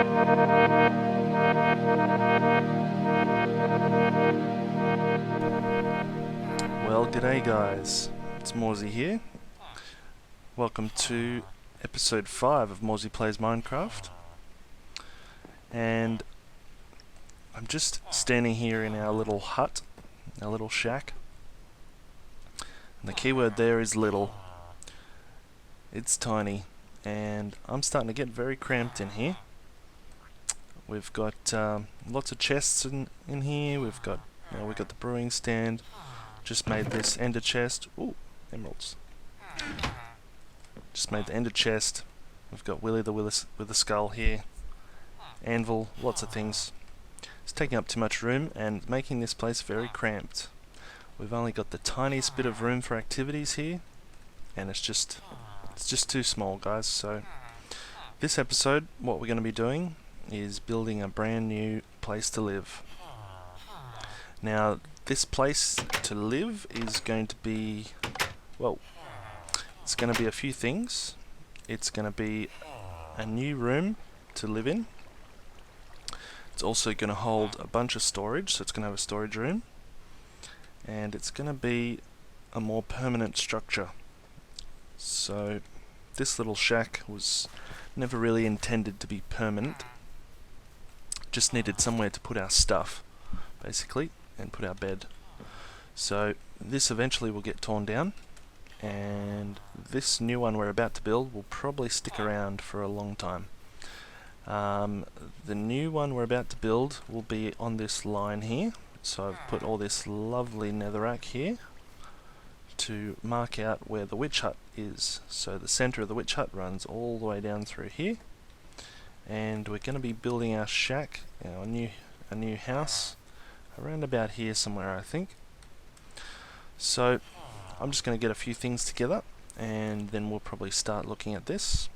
Well, g'day guys, it's Morezy here. Welcome to episode 5 of Morezy Plays Minecraft. And I'm just standing here in our little hut, our little shack. And the keyword there is little. It's tiny, and I'm starting to get very cramped in here. We've got lots of chests in here. We've got the brewing stand. Just made this ender chest. Ooh, emeralds. Just made the ender chest. We've got Willy the with the skull here. Anvil, lots of things. It's taking up too much room and making this place very cramped. We've only got the tiniest bit of room for activities here, and it's just too small, guys. So this episode, what we're going to be doing is building a brand new place to live. Now, this place to live is going to be, well, it's going to be a few things. It's going to be a new room to live in. It's also going to hold a bunch of storage, so it's going to have a storage room. And it's going to be a more permanent structure. So this little shack was never really intended to be permanent. Just needed somewhere to put our stuff, basically, and put our bed. So this eventually will get torn down, and this new one we're about to build will probably stick around for a long time. The new one we're about to build will be on this line here, so I've put all this lovely netherrack here to mark out where the witch hut is. So the center of the witch hut runs all the way down through here, and we're going to be building our shack, a new house, around about here somewhere, I think. So I'm just going to get a few things together, and then we'll probably start looking at this.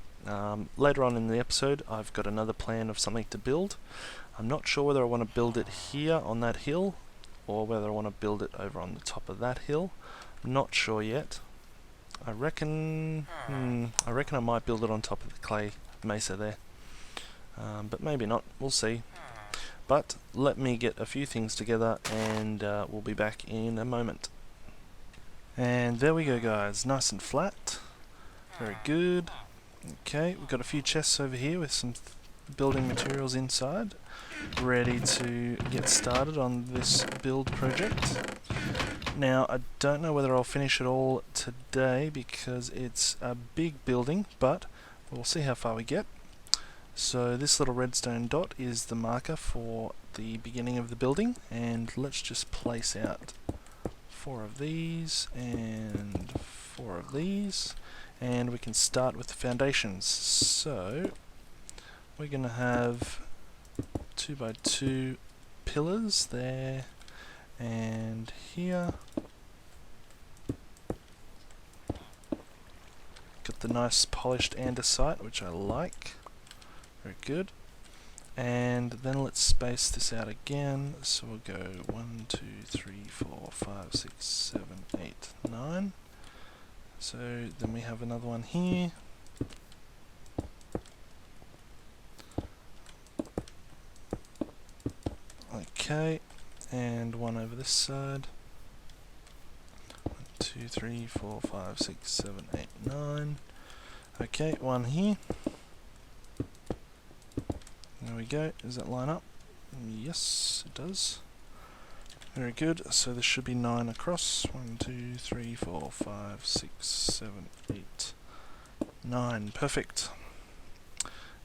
Later on in the episode, I've got another plan of something to build. I'm not sure whether I want to build it here on that hill, or whether I want to build it over on the top of that hill. I'm not sure yet. I reckon I might build it on top of the clay mesa there. But maybe not, we'll see. But let me get a few things together, and we'll be back in a moment. And there we go, guys, nice and flat. Very good. Okay, we've got a few chests over here with some building materials inside, ready to get started on this build project. Now, I don't know whether I'll finish it all today because it's a big building, but we'll see how far we get. So this little redstone dot is the marker for the beginning of the building, and let's just place out 4 of these and 4 of these, and we can start with the foundations. So we're going to have 2x2 pillars there and here. Got the nice polished andesite, which I like. Very good. And then let's space this out again. So we'll go 1, 2, 3, 4, 5, 6, 7, 8, 9. So then we have another one here. Okay, and one over this side. 1, 2, 3, 4, 5, 6, 7, 8, 9. Okay, one here. There we go. Does that line up? Yes, it does. Very good. So this should be 9 across. 1, 2, 3, 4, 5, 6, 7, 8, 9. Perfect.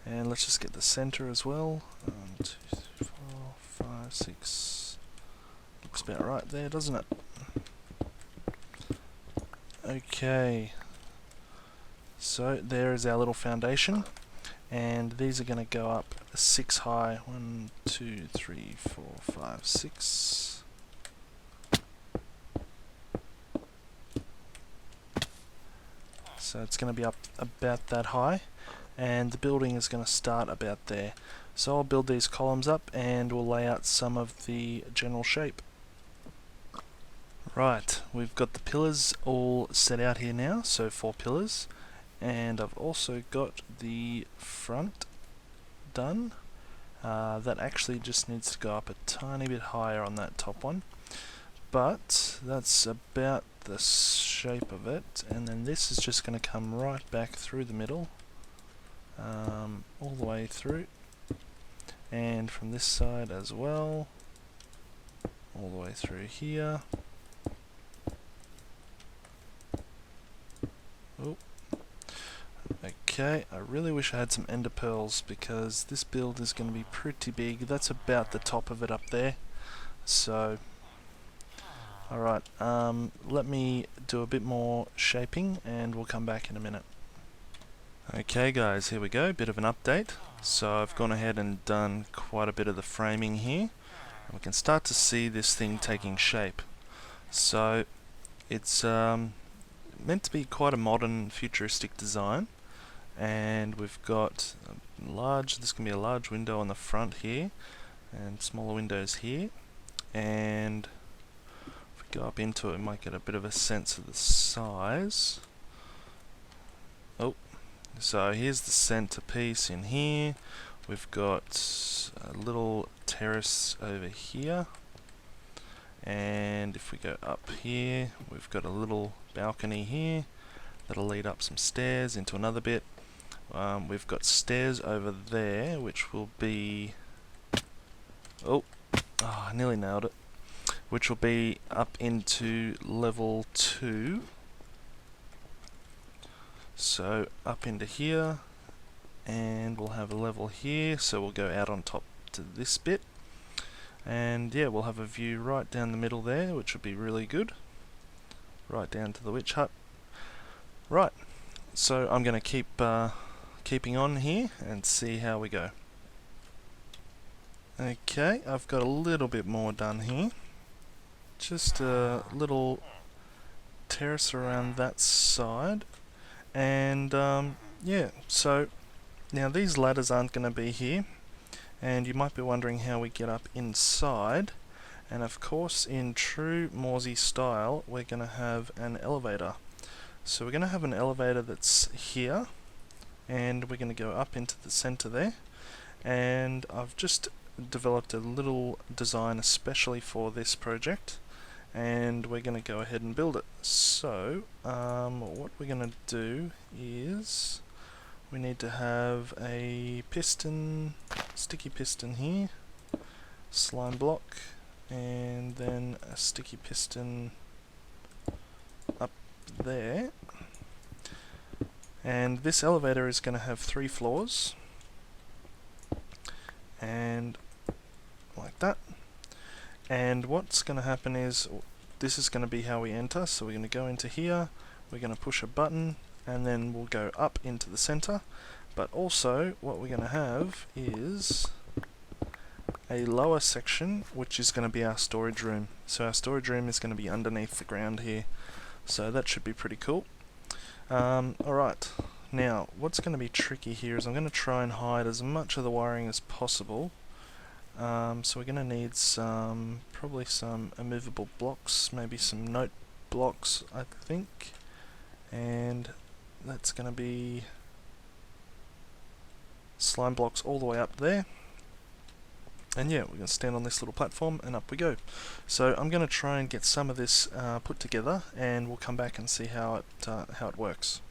And let's just get the center as well. 1, 2, 3, 4, 5, 6. Looks about right there, doesn't it? Okay. So there is our little foundation. And these are going to go up 6 high. 1, 2, 3, 4, 5, 6. So it's going to be up about that high, and the building is going to start about there. So I'll build these columns up and we'll lay out some of the general shape. Right, we've got the pillars all set out here now, so 4 pillars, and I've also got the front done. That actually just needs to go up a tiny bit higher on that top one, but that's about the shape of it. And then this is just going to come right back through the middle, all the way through, and from this side as well, all the way through here. Oh. Okay, I really wish I had some ender pearls because this build is going to be pretty big. That's about the top of it up there. So, alright, let me do a bit more shaping and we'll come back in a minute. Okay guys, here we go, bit of an update. So I've gone ahead and done quite a bit of the framing here. And we can start to see this thing taking shape. So, it's meant to be quite a modern, futuristic design. And we've got a large, this can be a large window on the front here, and smaller windows here. And if we go up into it, we might get a bit of a sense of the size. Oh, so here's the centerpiece in here. We've got a little terrace over here. And if we go up here, we've got a little balcony here that'll lead up some stairs into another bit. We've got stairs over there, which will be... Oh, I nearly nailed it. Which will be up into level 2. So, up into here, and we'll have a level here, so we'll go out on top to this bit. And yeah, we'll have a view right down the middle there, which will be really good. Right down to the witch hut. Right, so I'm going to keep... keeping on here and see how we go. Okay, I've got a little bit more done here. Just a little terrace around that side. And yeah, so now these ladders aren't going to be here. And you might be wondering how we get up inside. And of course, in true Morezy style, we're going to have an elevator. So we're going to have an elevator that's here. And we're going to go up into the center there, and I've just developed a little design especially for this project, and we're going to go ahead and build it. So what we're going to do is we need to have a piston, sticky piston here, slime block, and then a sticky piston up there. And this elevator is going to have 3 floors, and like that. And what's going to happen is this is going to be how we enter. So we're going to go into here, we're going to push a button, and then we'll go up into the center. But also what we're going to have is a lower section, which is going to be our storage room. So our storage room is going to be underneath the ground here. So that should be pretty cool. Alright, now what's going to be tricky here is I'm going to try and hide as much of the wiring as possible. So we're going to need probably some immovable blocks, maybe some note blocks, I think. And that's going to be slime blocks all the way up there. And yeah, we're going to stand on this little platform and up we go. So I'm going to try and get some of this put together, and we'll come back and see how it works.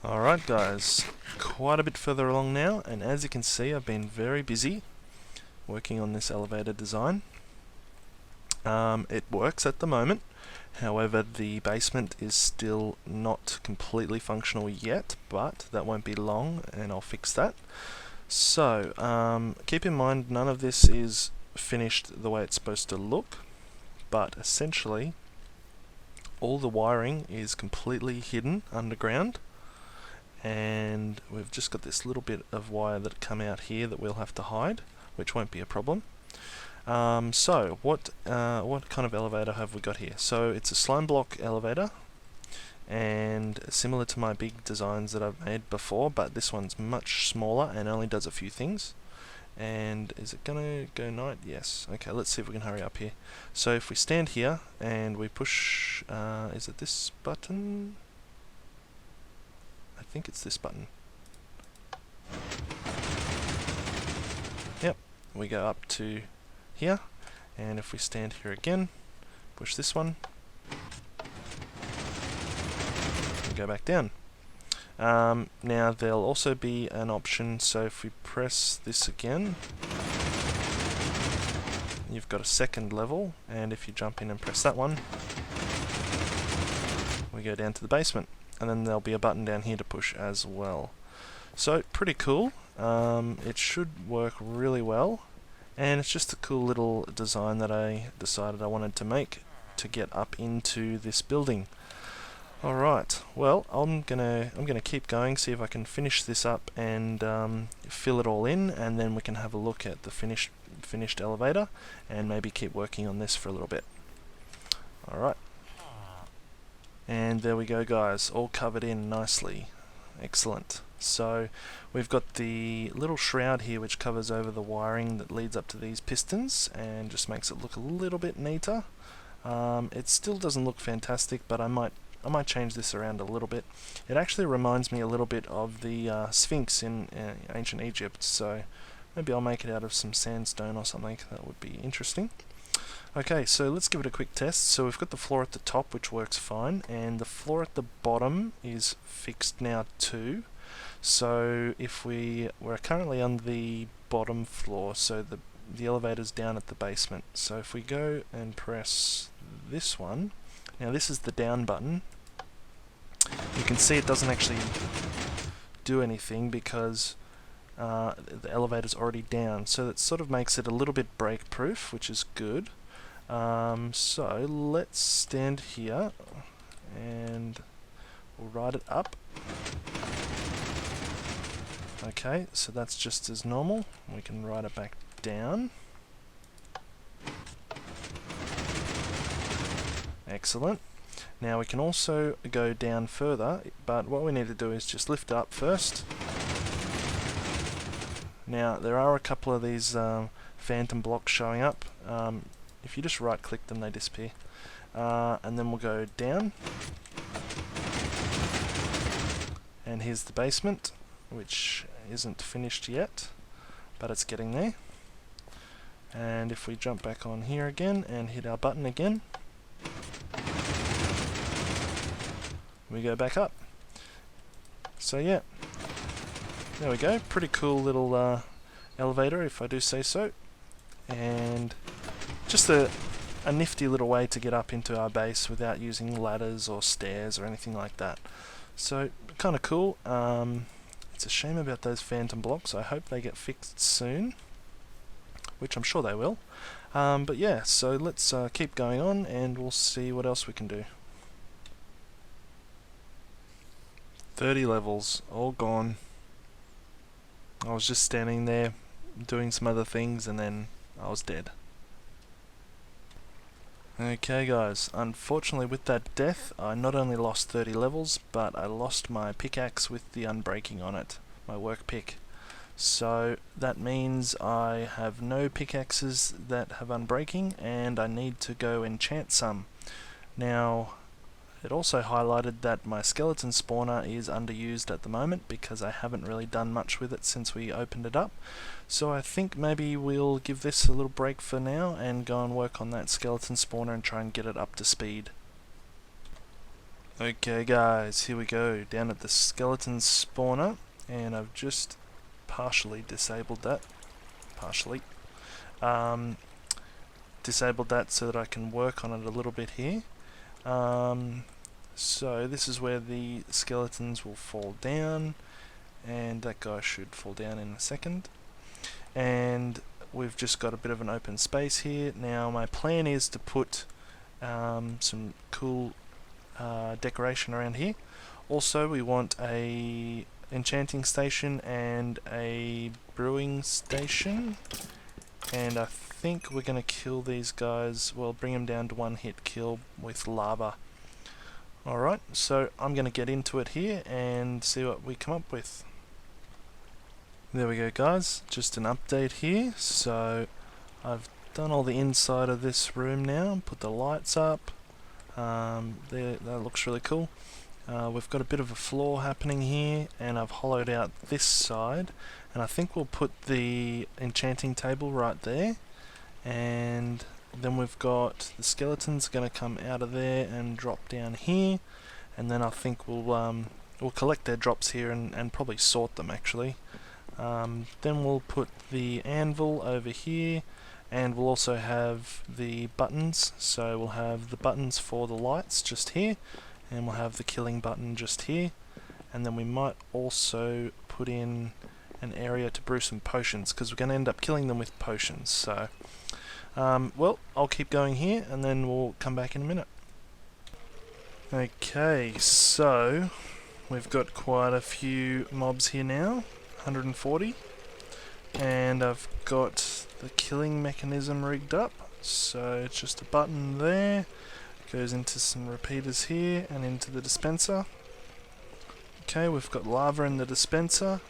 Alright guys, quite a bit further along now, and as you can see I've been very busy working on this elevator design. It works at the moment, however the basement is still not completely functional yet, but that won't be long and I'll fix that. So, keep in mind none of this is finished the way it's supposed to look, but essentially all the wiring is completely hidden underground, and we've just got this little bit of wire that come out here that we'll have to hide, which won't be a problem. So, what kind of elevator have we got here? So, it's a slime block elevator, and similar to my big designs that I've made before, but this one's much smaller and only does a few things. And is it gonna go night? Yes. Okay, let's see if we can hurry up here. So if we stand here and we push, is it this button? I think it's this button. Yep, we go up to here, and if we stand here again, push this one, we go back down. Now there'll also be an option, so if we press this again, you've got a second level, and if you jump in and press that one, we go down to the basement, and then there'll be a button down here to push as well. So pretty cool. It should work really well, and it's just a cool little design that I decided I wanted to make to get up into this building. Alright, well, I'm gonna keep going, see if I can finish this up and fill it all in, and then we can have a look at the finished elevator and maybe keep working on this for a little bit. Alright. And there we go, guys, all covered in nicely. Excellent. So we've got the little shroud here which covers over the wiring that leads up to these pistons and just makes it look a little bit neater. It still doesn't look fantastic, but I might change this around a little bit. It actually reminds me a little bit of the Sphinx in ancient Egypt, so maybe I'll make it out of some sandstone or something. That would be interesting. Okay, so let's give it a quick test. So we've got the floor at the top, which works fine, and the floor at the bottom is fixed now too. So if we're currently on the bottom floor, so the elevator's down at the basement. So if we go and press this one, now this is the down button, you can see it doesn't actually do anything because the elevator's already down. So that sort of makes it a little bit break proof, which is good. So let's stand here and we'll ride it up. Okay, so that's just as normal. We can ride it back down. Excellent. Now we can also go down further, but what we need to do is just lift up first. Now there are a couple of these phantom blocks showing up. If you just right click them, they disappear. And then we'll go down. And here's the basement, which isn't finished yet, but it's getting there. And if we jump back on here again and hit our button again, we go back up. So yeah, there we go. Pretty cool little elevator, if I do say so. And just a nifty little way to get up into our base without using ladders or stairs or anything like that. So kind of cool. It's a shame about those phantom blocks. I hope they get fixed soon, which I'm sure they will. But yeah, so let's keep going on and we'll see what else we can do. 30 levels, all gone. I was just standing there doing some other things and then I was dead. Okay guys, unfortunately with that death I not only lost 30 levels, but I lost my pickaxe with the unbreaking on it, my work pick. So that means I have no pickaxes that have unbreaking and I need to go enchant some. Now it also highlighted that my skeleton spawner is underused at the moment because I haven't really done much with it since we opened it up. So I think maybe we'll give this a little break for now and go and work on that skeleton spawner and try and get it up to speed. Okay guys, here we go, down at the skeleton spawner, and I've just partially disabled that. Disabled that so that I can work on it a little bit here. So this is where the skeletons will fall down, and that guy should fall down in a second. And we've just got a bit of an open space here. Now my plan is to put some cool decoration around here. Also we want a enchanting station and a brewing station, and I think we're going to kill these guys, well, bring them down to one hit kill with lava. Alright, so I'm going to get into it here and see what we come up with. There we go guys, just an update here. So I've done all the inside of this room now, put the lights up, there, that looks really cool. We've got a bit of a floor happening here, and I've hollowed out this side, and I think we'll put the enchanting table right there, and then we've got the skeletons going to come out of there and drop down here, and then I think we'll collect their drops here and probably sort them actually. Then we'll put the anvil over here, and we'll also have the buttons, so we'll have the buttons for the lights just here, and we'll have the killing button just here, and then we might also put in an area to brew some potions, because we're going to end up killing them with potions. So well, I'll keep going here and then we'll come back in a minute. Okay, so we've got quite a few mobs here now, 140, and I've got the killing mechanism rigged up, so it's just a button there. Goes into some repeaters here and into the dispenser. Okay, we've got lava in the dispenser,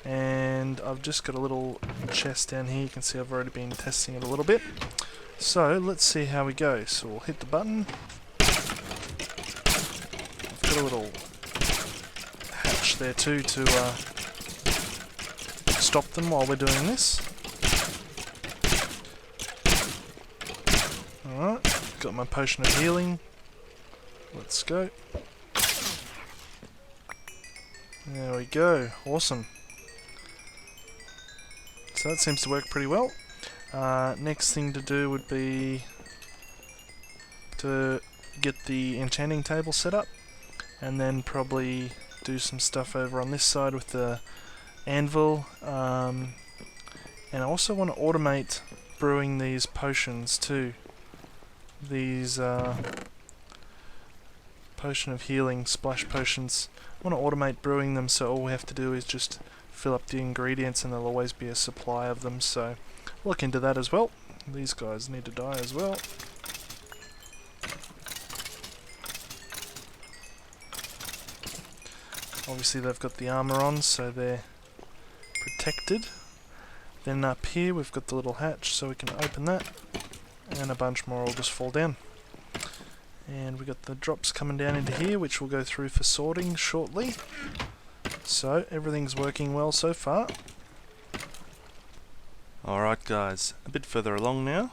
and I've just got a little chest down here. You can see I've already been testing it a little bit. So let's see how we go. So we'll hit the button. I've got a little hatch there too to stop them while we're doing this. Alright. Got my potion of healing. Let's go. There we go. Awesome. So that seems to work pretty well. Next thing to do would be to get the enchanting table set up, and then probably do some stuff over on this side with the anvil. And I also want to automate brewing these potions too. These potion of healing, splash potions. I want to automate brewing them, so all we have to do is just fill up the ingredients and there'll always be a supply of them, so look into that as well. These guys need to die as well. Obviously they've got the armor on, so they're protected. Then up here we've got the little hatch, so we can open that, and a bunch more will just fall down. And we got the drops coming down into here, which we'll go through for sorting shortly. So everything's working well so far. Alright guys, a bit further along now,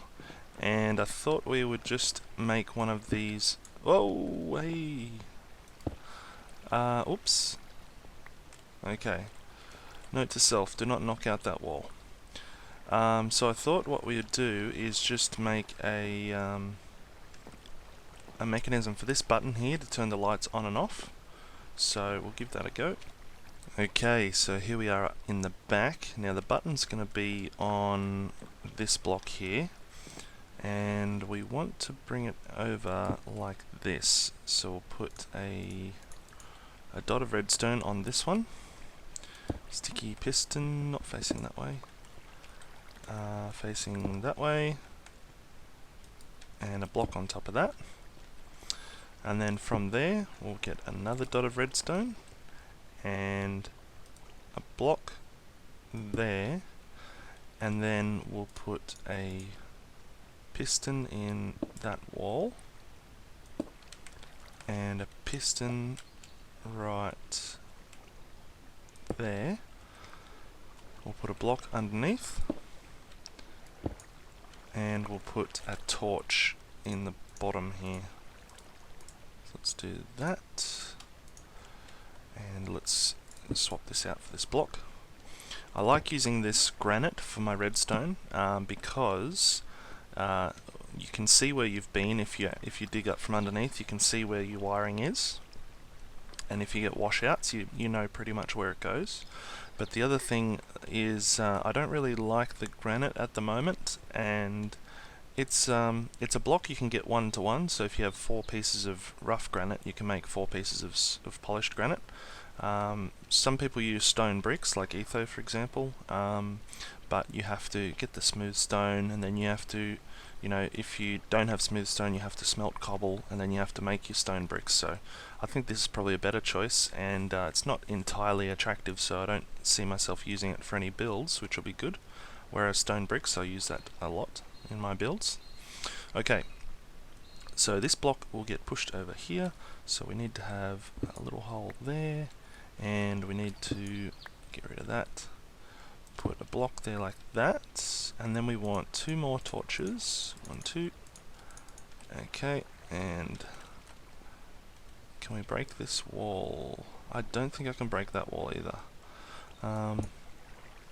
and I thought we would just make one of these. Whoa, hey! Oops. Okay. Note to self, do not knock out that wall. So I thought what we would do is just make a mechanism for this button here to turn the lights on and off. So we'll give that a go. Okay, so here we are in the back. Now the button's going to be on this block here, and we want to bring it over like this. So we'll put a dot of redstone on this one. Sticky piston, not facing that way. Facing that way. And a block on top of that. And then from there we'll get another dot of redstone and a block there, and then we'll put a piston in that wall and a piston right there. We'll put a block underneath, and we'll put a torch in the bottom here. So let's do that, and let's swap this out for this block. I like using this granite for my redstone because you can see where you've been. If you dig up from underneath, you can see where your wiring is, and if you get washouts, you know pretty much where it goes. But the other thing is I don't really like the granite at the moment, and it's a block you can get 1-to-1. So if you have 4 pieces of rough granite, you can make 4 pieces of polished granite. Some people use stone bricks, like Etho for example, but you have to get the smooth stone, and then you have to, if you don't have smooth stone, you have to smelt cobble, and then you have to make your stone bricks. So I think this is probably a better choice, and it's not entirely attractive, so I don't see myself using it for any builds, which will be good. Whereas stone bricks, I use that a lot in my builds. Okay, So this block will get pushed over here, so we need to have a little hole there, and we need to get rid of that. Put a block there like that, and then we want 2 more torches. 1, 2. Okay, and can we break this wall? I don't think I can break that wall either. I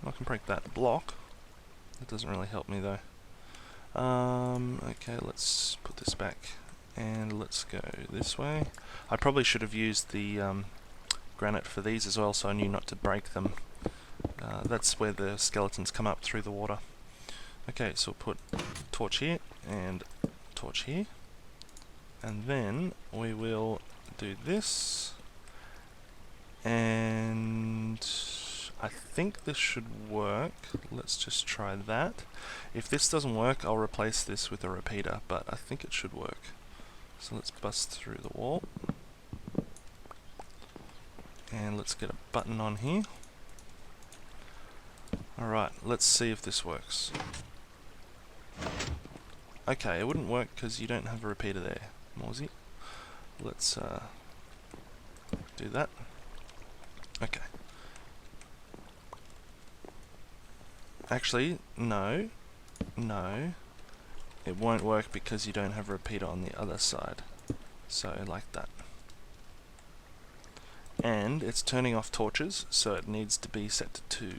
can break that block. That doesn't really help me though. Okay, let's put this back and let's go this way. I probably should have used the granite for these as well, so I knew not to break them. That's where the skeletons come up through the water. Okay, so we'll put torch here and torch here, and then we will do this, and I think this should work. Let's just try that. If this doesn't work, I'll replace this with a repeater, but I think it should work. So let's bust through the wall. And let's get a button on here. Alright, let's see if this works. Okay, it wouldn't work because you don't have a repeater there, Morezy. Let's do that. Okay. Actually, no, it won't work because you don't have a repeater on the other side. So like that. And it's turning off torches, so it needs to be set to 2.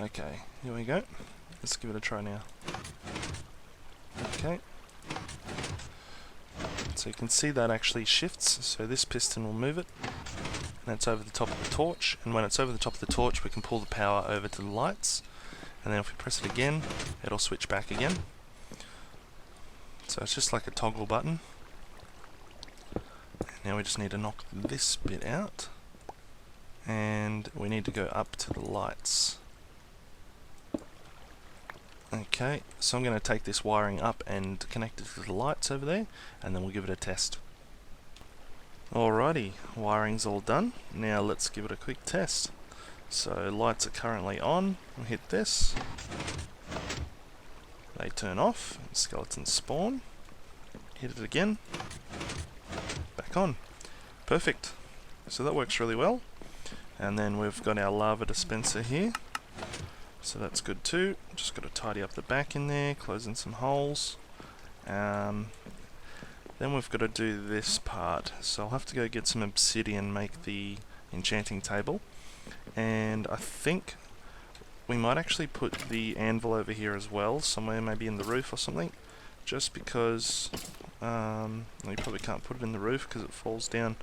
Okay, here we go. Let's give it a try now. Okay. So you can see that actually shifts, so this piston will move it. And it's over the top of the torch, and when it's over the top of the torch we can pull the power over to the lights, and then if we press it again it'll switch back again. So it's just like a toggle button. Now we just need to knock this bit out, and we need to go up to the lights. Okay, so I'm going to take this wiring up and connect it to the lights over there, and then we'll give it a test. Alrighty, wiring's all done. Now let's give it a quick test. So lights are currently on. We'll hit this. They turn off. Skeletons spawn. Hit it again. Back on. Perfect. So that works really well. And then we've got our lava dispenser here. So that's good too. Just got to tidy up the back in there, close in some holes. Then we've got to do this part, so I'll have to go get some obsidian, make the enchanting table, and I think we might actually put the anvil over here as well, somewhere maybe in the roof or something, just because, you probably can't put it in the roof because it falls down,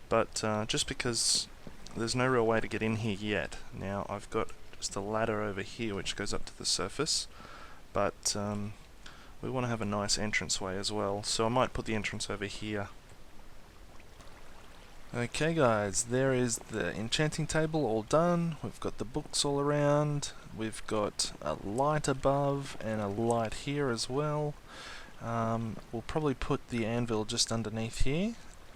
but just because there's no real way to get in here yet. Now I've got just a ladder over here which goes up to the surface, but we want to have a nice entranceway as well, so I might put the entrance over here. Okay guys, there is the enchanting table all done. We've got the books all around, we've got a light above and a light here as well. We'll probably put the anvil just underneath here,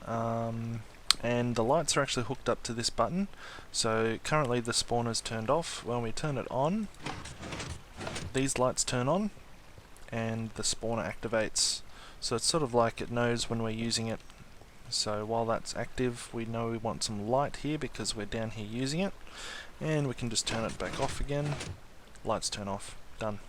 and the lights are actually hooked up to this button, so currently the spawner's turned off. When we turn it on, these lights turn on and the spawner activates, so it's sort of like it knows when we're using it. So while that's active, we know we want some light here because we're down here using it, and we can just turn it back off again. Lights turn off. Done.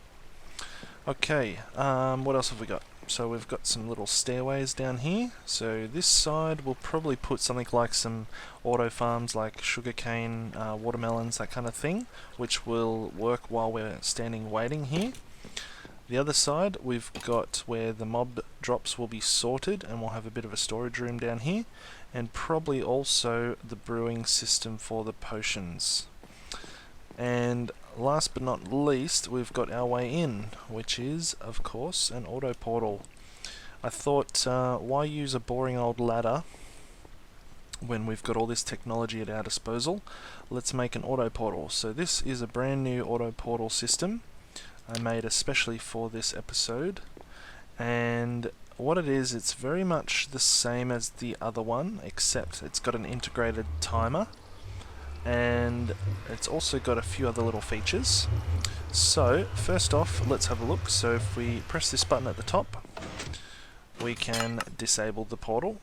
Okay, what else have we got? So we've got some little stairways down here. So this side we'll probably put something like some auto farms like sugarcane, watermelons, that kind of thing, which will work while we're standing waiting here. The other side we've got where the mob drops will be sorted, and we'll have a bit of a storage room down here, and probably also the brewing system for the potions. And last but not least, we've got our way in, which is of course an auto portal. I thought, why use a boring old ladder when we've got all this technology at our disposal? Let's make an auto portal. So this is a brand new auto portal system I made especially for this episode, and what it is, it's very much the same as the other one, except it's got an integrated timer, and it's also got a few other little features. So first off, let's have a look. So if we press this button at the top, we can disable the portal.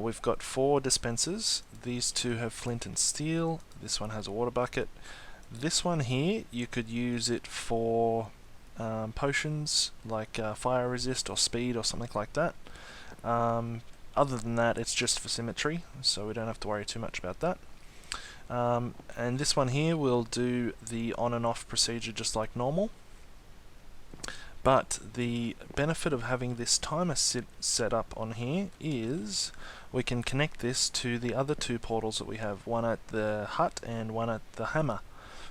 We've got 4 dispensers. These 2 have flint and steel. This one has a water bucket. This one here, you could use it for potions like fire resist or speed or something like that. Other than that, it's just for symmetry, so we don't have to worry too much about that. And this one here will do the on and off procedure just like normal. But the benefit of having this timer set up on here is we can connect this to the other 2 portals that we have, one at the hut and one at the hammer.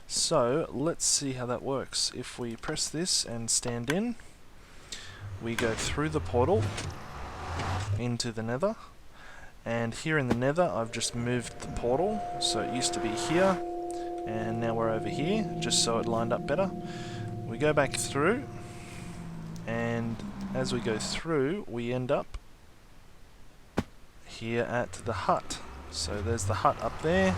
So let's see how that works. If we press this and stand in, we go through the portal into the nether, and here in the nether I've just moved the portal, so it used to be here and now we're over here, just so it lined up better. We go back through, and as we go through we end up here at the hut. So there's the hut up there,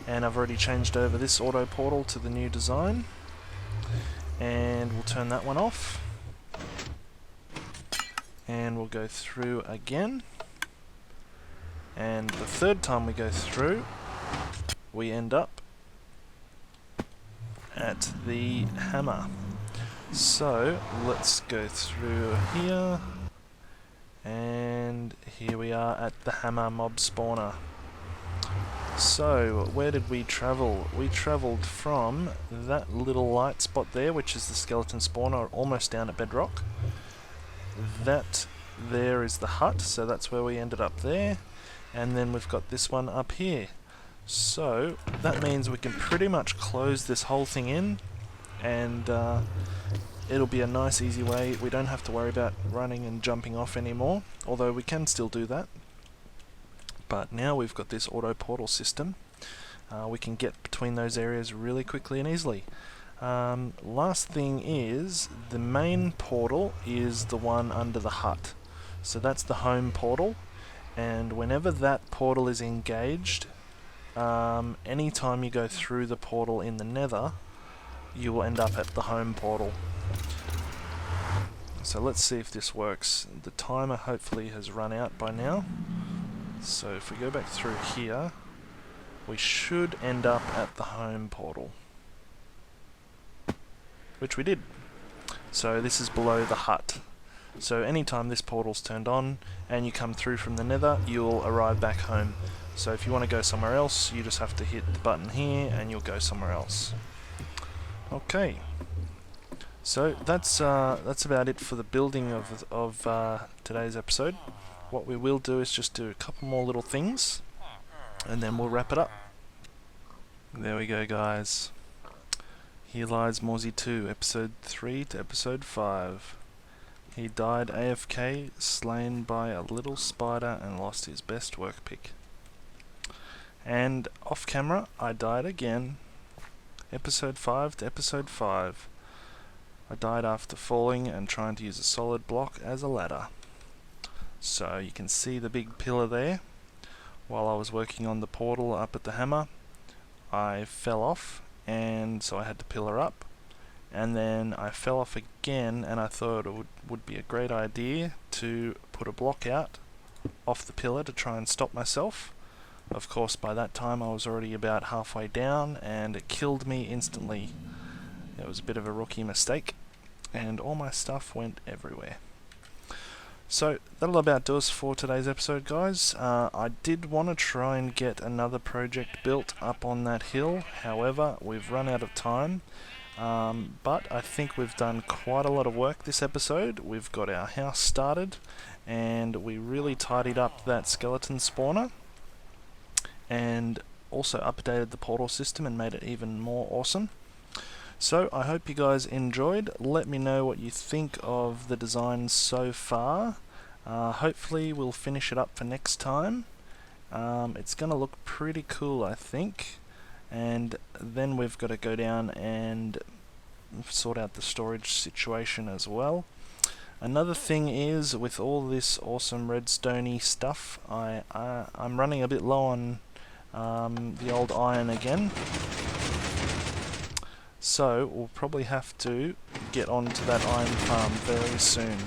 and I've already changed over this auto portal to the new design, and we'll turn that one off, and we'll go through again, and the 3rd time we go through we end up at the hammer. So let's go through here, and here we are at the hammer mob spawner. So where did we travel? We travelled from that little light spot there, which is the skeleton spawner, almost down at bedrock. That there is the hut, so that's where we ended up there, and then we've got this one up here. So that means we can pretty much close this whole thing in, and it'll be a nice easy way. We don't have to worry about running and jumping off anymore, although we can still do that. But now we've got this auto portal system, we can get between those areas really quickly and easily. Last thing is, the main portal is the one under the hut. So that's the home portal, and whenever that portal is engaged, anytime you go through the portal in the nether, you will end up at the home portal. So let's see if this works. The timer hopefully has run out by now. So if we go back through here, we should end up at the home portal, which we did. So this is below the hut. So anytime this portal's turned on and you come through from the nether, you'll arrive back home. So if you want to go somewhere else, you just have to hit the button here and you'll go somewhere else. Okay, so that's about it for the building of today's episode. What we will do is just do a couple more little things, and then we'll wrap it up. There we go, guys. Here lies Morezy 2, episode 3 to episode 5. He died AFK, slain by a little spider, and lost his best work pick. And off camera, I died again. Episode 5 to episode 5. I died after falling and trying to use a solid block as a ladder. So you can see the big pillar there. While I was working on the portal up at the hammer, I fell off, and so I had to pillar up. And then I fell off again, and I thought it would be a great idea to put a block out off the pillar to try and stop myself. Of course, by that time I was already about halfway down, and it killed me instantly. It was a bit of a rookie mistake, and all my stuff went everywhere. So that'll about do us for today's episode, guys. I did want to try and get another project built up on that hill, however we've run out of time. But I think we've done quite a lot of work this episode. We've got our house started, and we really tidied up that skeleton spawner, and also updated the portal system and made it even more awesome. So I hope you guys enjoyed. Let me know what you think of the design so far. Hopefully we'll finish it up for next time. It's going to look pretty cool, I think. And then we've got to go down and sort out the storage situation as well. Another thing is, with all this awesome redstone-y stuff, I'm running a bit low on the old iron again. So we'll probably have to get onto that iron farm very soon.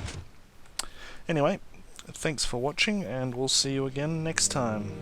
Anyway, thanks for watching, and we'll see you again next time.